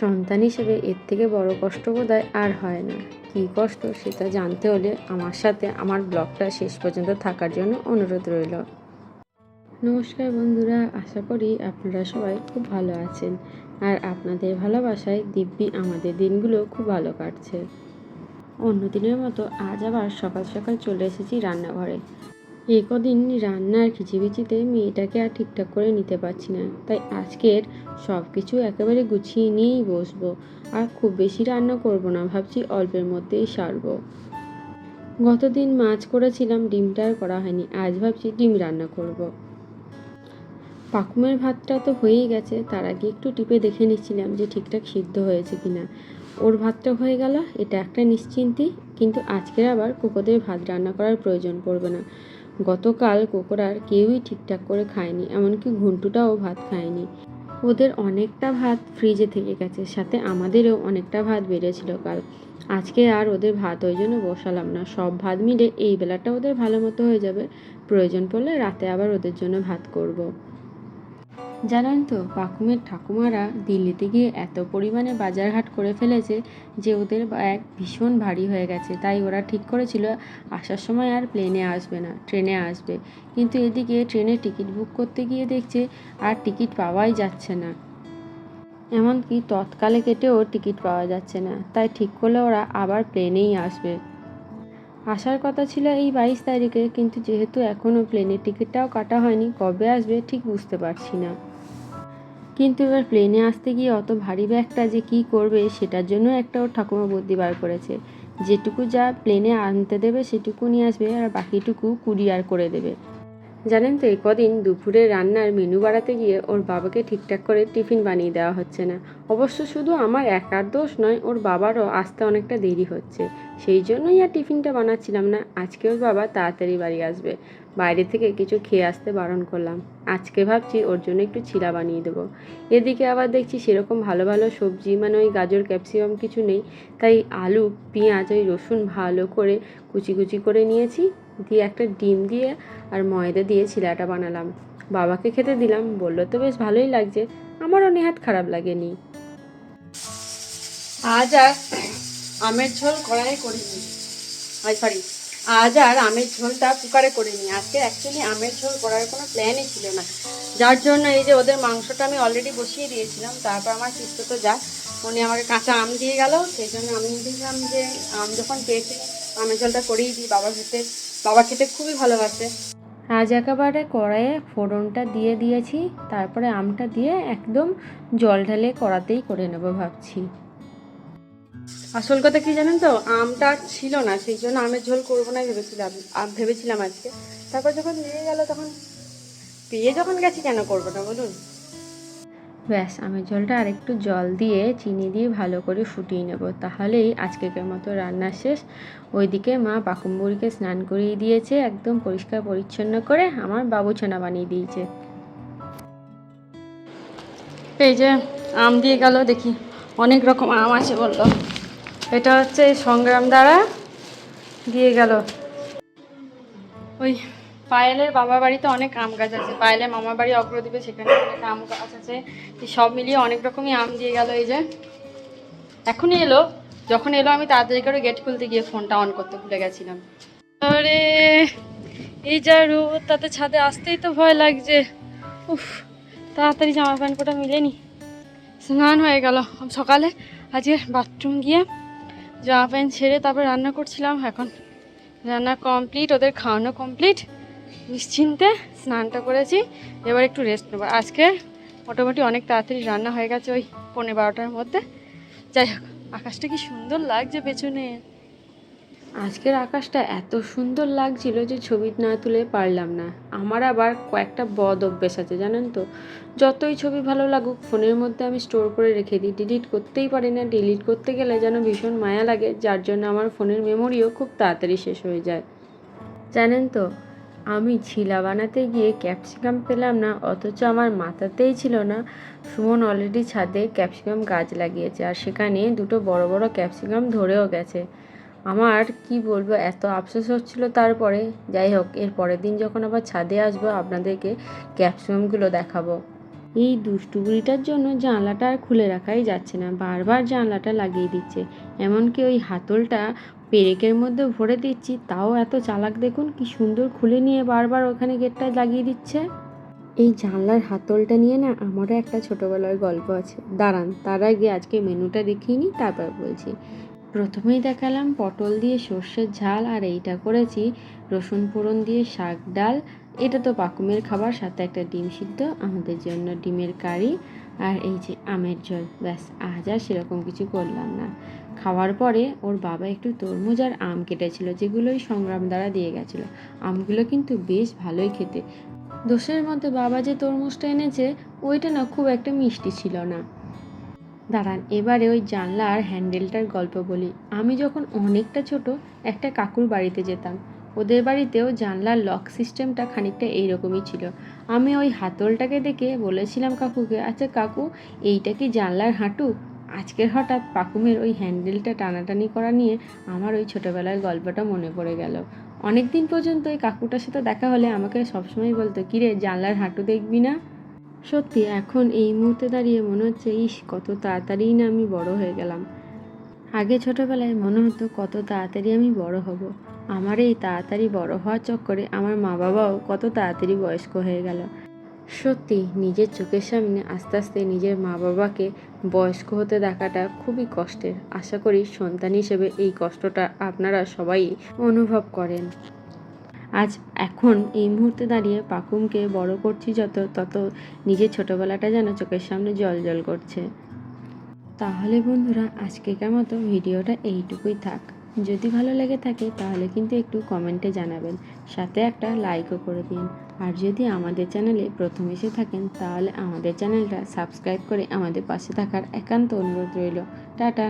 সন্তান হিসেবে এর থেকে বড় কষ্ট বোধহয় আর হয় না। কী কষ্ট সেটা জানতে হলে আমার সাথে আমার ব্লগটা শেষ পর্যন্ত থাকার জন্য অনুরোধ রইল। নমস্কার বন্ধুরা, আশা করি আপনারা সবাই খুব ভালো আছেন আর আপনাদের ভালোবাসায় দিব্যি আমাদের দিনগুলো খুব ভালো কাটছে। অন্য দিনের মতো আজ আবার সকাল সকাল চলে এসেছি রান্নাঘরে। এই কদিন রান্নার খিচিবিচিতে মেয়েটাকে আর ঠিকঠাক করে নিতে পারছি না, তাই আজকের সব কিছু একেবারে গুছিয়ে নিয়েই বসবো। আর খুব বেশি রান্না করব না, ভাবছি অল্পের মধ্যেই সারবো। গতদিন মাছ করেছিলাম, ডিমটা আর করা হয়নি, আজ ভাবছি ডিম রান্না করব। পাকুমের ভাতটা তো হয়েই গেছে, তার আগে একটু টিপে দেখে নিচ্ছিলাম যে ঠিকঠাক সিদ্ধ হয়েছে কিনা। ওর ভাতটা হয়ে গেল, এটা একটা নিশ্চিন্তি। কিন্তু আজকের আবার কোকোদের ভাত রান্না করার প্রয়োজন পড়বে না। গতকাল কোকোরার কেউই ঠিকঠাক করে খায়নি, এমনকি ঘুন্টুটাও ভাত খায়নি। ওদের অনেকটা ভাত ফ্রিজে থেকে গেছে, সাথে আমাদেরও অনেকটা ভাত বেড়েছিল কাল। আজকে আর ওদের ভাত ওই জন্য বসালাম না, সব ভাত মিলে এই বেলাটা ওদের ভালো মতো হয়ে যাবে। প্রয়োজন পড়লে রাতে আবার ওদের জন্য ভাত করব। জানেন তো, পাকুমের ঠাকুমারা দিল্লিতে গিয়ে এত পরিমাণে বাজারঘাট করে ফেলেছে যে ওদের ব্যাগ ভীষণ ভারী হয়ে গেছে। তাই ওরা ঠিক করেছিল আসার সময় আর প্লেনে আসবে না, ট্রেনে আসবে। কিন্তু এদিকে ট্রেনের টিকিট বুক করতে গিয়ে দেখছে আর টিকিট পাওয়াই যাচ্ছে না, এমনকি তৎকালে কেটেও টিকিট পাওয়া যাচ্ছে না। তাই ঠিক করলে ওরা আবার প্লেনেই আসবে। আসার কথা ছিল এই 22 তারিখে, কিন্তু যেহেতু এখনও প্লেনের টিকিটটাও কাটা হয়নি, কবে আসবে ঠিক বুঝতে পারছি না। কিন্তু এবার প্লেনে আসতে গিয়ে অত ভারী ব্যাগটা যে কী করবে সেটার জন্য একটা ওর ঠাকুমা বুদ্ধি বার করেছে। যেটুকু যা প্লেনে আনতে দেবে সেটুকু নিয়ে আসবে আর বাকিটুকু কুরিয়ার করে দেবে। জানেন তো, এই কদিন দুপুরে রান্নার মেনু বাড়াতে গিয়ে ওর বাবাকে ঠিকঠাক করে টিফিন বানিয়ে দেওয়া হচ্ছে না। অবশ্য শুধু আমার একার দোষ নয়, ওর বাবারও আসতে অনেকটা দেরি হচ্ছে। সেই জন্যই আর টিফিনটা বানাচ্ছিলাম না। আজকে ওর বাবা তাড়াতাড়ি বাড়ি আসবে, বাইরে থেকে কিছু খেয়ে আসতে বারণ করলাম। আজকে ভাবছি ওর জন্য একটু চিলা বানিয়ে দেবো। এদিকে আবার দেখছি সেরকম ভালো ভালো সবজি, মানে ওই গাজর ক্যাপসিকাম কিছু নেই। তাই আলু, পেঁয়াজ, ওই রসুন ভালো করে কুচি কুচি করে নিয়েছি, দিয়ে একটা ডিম দিয়ে আর ময়দা দিয়ে চিলাটা বানালাম। বাবাকে খেতে দিলাম, বললো তো বেশ ভালোই লাগছে। আমারও নেহাত খারাপ লাগেনি। আজ আর আমের ঝোল কড়াইয়ে করিনি, আজ আর আমের ঝোলটা কুকারে করিনি। আজকে অ্যাকচুয়ালি আমের ঝোল করার কোনো প্ল্যানই ছিল না, যার জন্য এই যে ওদের মাংসটা আমি অলরেডি বসিয়ে দিয়েছিলাম। তারপর আমার চিত্ত তো যা, উনি আমাকে কাঁচা আম দিয়ে গেল, সেই জন্য আমি দেখলাম যে আম যখন পেয়েছি আমের ঝোলটা করেই দিই। বাবা খেতে খুবই ভালোবাসে। আজ একেবারে কড়াইয়ে ফোড়নটা দিয়ে দিয়েছি, তারপরে আমটা দিয়ে একদম জল ঢালে কড়াতেই করে নেব ভাবছি। আসল কথা কি জানেন তো, আমটা ছিল না, সেই জন্য আমের ঝোল করবো না ভেবেছিলাম আজকে। তারপর যখন নিয়ে গেল, তখন পেয়ে যখন গেছি কেন করবো না বলুন। ব্যাস, আমের ঝোলটা আর একটু জল দিয়ে চিনি দিয়ে ভালো করে ফুটিয়ে নেব, তাহলেই আজকের মতো রান্না শেষ। ওইদিকে মা পাকুম্বুরিকে স্নান করিয়ে দিয়েছে, একদম পরিষ্কার পরিচ্ছন্ন করে আমার বাবু ছানা বানিয়ে দিয়েছে। এই যে আম দিয়ে গেল, দেখি অনেক রকম আম আছে বললো। এটা হচ্ছে সংগ্রাম দ্বারা দিয়ে গেল। ওই পায়েলের বাবার বাড়িতে অনেক আম গাছ আছে, পায়েলের মামার বাড়ি অগ্রদ্বীপে, সেখানে অনেক আম গাছ আছে। সব মিলিয়ে অনেক রকমই আম দিয়ে গেল। এই যে এখনই এলো, যখন এলো আমি তাড়াতাড়ি করে গেট খুলতে গিয়ে ফোনটা অন করতে ভুলে গেছিলাম। আরে এই যা রোদ, তাতে ছাদে আসতেই তো ভয় লাগছে। উফ, তাড়াতাড়ি জামা প্যান্ট কোটা মিলেনি। স্নান হয়ে গেল সকালে, আজকে বাথরুম গিয়ে জামা প্যান্ট ছেড়ে তারপর রান্না করছিলাম। এখন রান্না কমপ্লিট, ওদের খাওয়ানো কমপ্লিট, নিশ্চিন্তে স্নানটা করেছি। এবার একটু রেস্ট নেবো। আজকে মোটামুটি অনেক তাড়াতাড়ি রান্না হয়ে গেছে, ওই 11:30টার মধ্যে। যাই হোক, আকাশটা কি সুন্দর লাগছে পেছনে। আজকের আকাশটা এত সুন্দর লাগছিল যে ছবি না তুলে পারলাম না। আমার আবার কয়েকটা বদ অভ্যেস আছে জানেন তো, যতই ছবি ভালো লাগুক ফোনের মধ্যে আমি স্টোর করে রেখে দিই, ডিলিট করতেই পারি না। ডিলিট করতে গেলে যেন ভীষণ মায়া লাগে, যার জন্য আমার ফোনের মেমোরিও খুব তাড়াতাড়ি শেষ হয়ে যায়। জানেন তো, আমি ছিলা বানাতে গিয়ে ক্যাপসিকাম পেলাম না, অথচ আমার মাথাতেই ছিল না সুমন অলরেডি ছাদে ক্যাপসিকাম গাছ লাগিয়েছে, আর সেখানে দুটো বড় বড় ক্যাপসিকাম ধরেও গেছে। আমার কি বলবো, এত আফসোস হচ্ছিল তারপরে। যাই হোক, এর পরের দিন যখন আবার ছাদে আসবো আপনাদেরকে ক্যাপসিকামগুলো দেখাবো। এই দুষ্টু বুড়িটার জন্য জানলাটা আর খুলে রাখাই যাচ্ছে না, বারবার জানলাটা লাগিয়ে দিচ্ছে। এমনকি ওই হাতলটা পেরেকের মধ্যে ভরে দিচ্ছি, তাও এত চালাক, দেখুন কি সুন্দর খুলে নিয়ে বারবার ওখানে গেটটা লাগিয়ে দিচ্ছে। এই জানলার হাতলটা নিয়ে না আমারও একটা ছোটোবেলার গল্প আছে, দাঁড়ান তার আগে আজকে মেনুটা দেখিয়ে নিই, তারপর বলছি। প্রথমেই দেখালাম পটল দিয়ে সর্ষের ঝাল, আর এইটা করেছি রসুন ফোড়ন দিয়ে শাক ডাল। এটা তো পাকুমের খাবার, সাথে একটা ডিম সিদ্ধ, আমাদের জন্য ডিমের কারি, আর এই যে আমের ঝোল। ব্যাস, আজ আর সেরকম কিছু করলাম না। খাওয়ার পরে ওর বাবা একটু তরমুজ আর আম কেটেছিল, যেগুলোই সংগ্রাম দ্বারা দিয়ে গেছিলো। আমগুলো কিন্তু বেশ ভালোই খেতে। দোষের মধ্যে বাবা যে তরমুজটা এনেছে ওইটা না খুব একটা মিষ্টি ছিল না। দাঁড়ান, এবারে ওই জানলার হ্যান্ডেলটার গল্প বলি। আমি যখন অনেকটা ছোট একটা কাকুর বাড়িতে যেতাম, ওদের বাড়িতেও জানলার লক সিস্টেমটা খানিকটা এইরকমই ছিল। আমি ওই হাতলটাকে দেখে বলেছিলাম কাকুকে, আচ্ছা কাকু, এইটা কি জানলার হাঁটু? আজকের হঠাৎ পাকুমের ওই হ্যান্ডেলটা টানাটানি করা নিয়ে আমার ওই ছোটোবেলার গল্পটা মনে পড়ে গেল। অনেক দিন পর্যন্ত ওই কাকুটার সাথে দেখা হলে আমাকে সবসময় বলতো, কিরে জানলার হাঁটু দেখবি না? সত্যি এখন এই মুহূর্তে দাঁড়িয়ে মনে হচ্ছে, ইস কত তাড়াতাড়ি না আমি বড় হয়ে গেলাম। আগে ছোটোবেলায় মনে হতো কত তাড়াতাড়ি আমি বড় হব। আমার এই তাড়াতাড়ি বড় হওয়ার চক্করে আমার মা বাবাও কত তাড়াতাড়ি বয়স্ক হয়ে গেল। সত্যি নিজের চোখের সামনে আস্তে আস্তে নিজের মা বাবাকে বয়স্ক হতে দেখাটা খুবই কষ্টের। আশা করি সন্তান হিসেবে এই কষ্টটা আপনারা সবাই অনুভব করেন। আজ এখন এই মুহূর্তে দাঁড়িয়ে পাকুমকে বড় করছি যত, তত নিজের ছোটোবেলাটা যেন চোখের সামনে জল করছে। তাহলে বন্ধুরা, আজকেকার মতো ভিডিওটা এইটুকুই থাক। যদি ভালো লেগে থাকে তাহলে কিন্তু একটু কমেন্টে জানাবেন, সাথে একটা লাইকও করে দিন। আর যদি আমাদের চ্যানেলে প্রথম এসে থাকেন তাহলে আমাদের চ্যানেলটা সাবস্ক্রাইব করে আমাদের পাশে থাকার একান্ত অনুরোধ রইল। টাটা।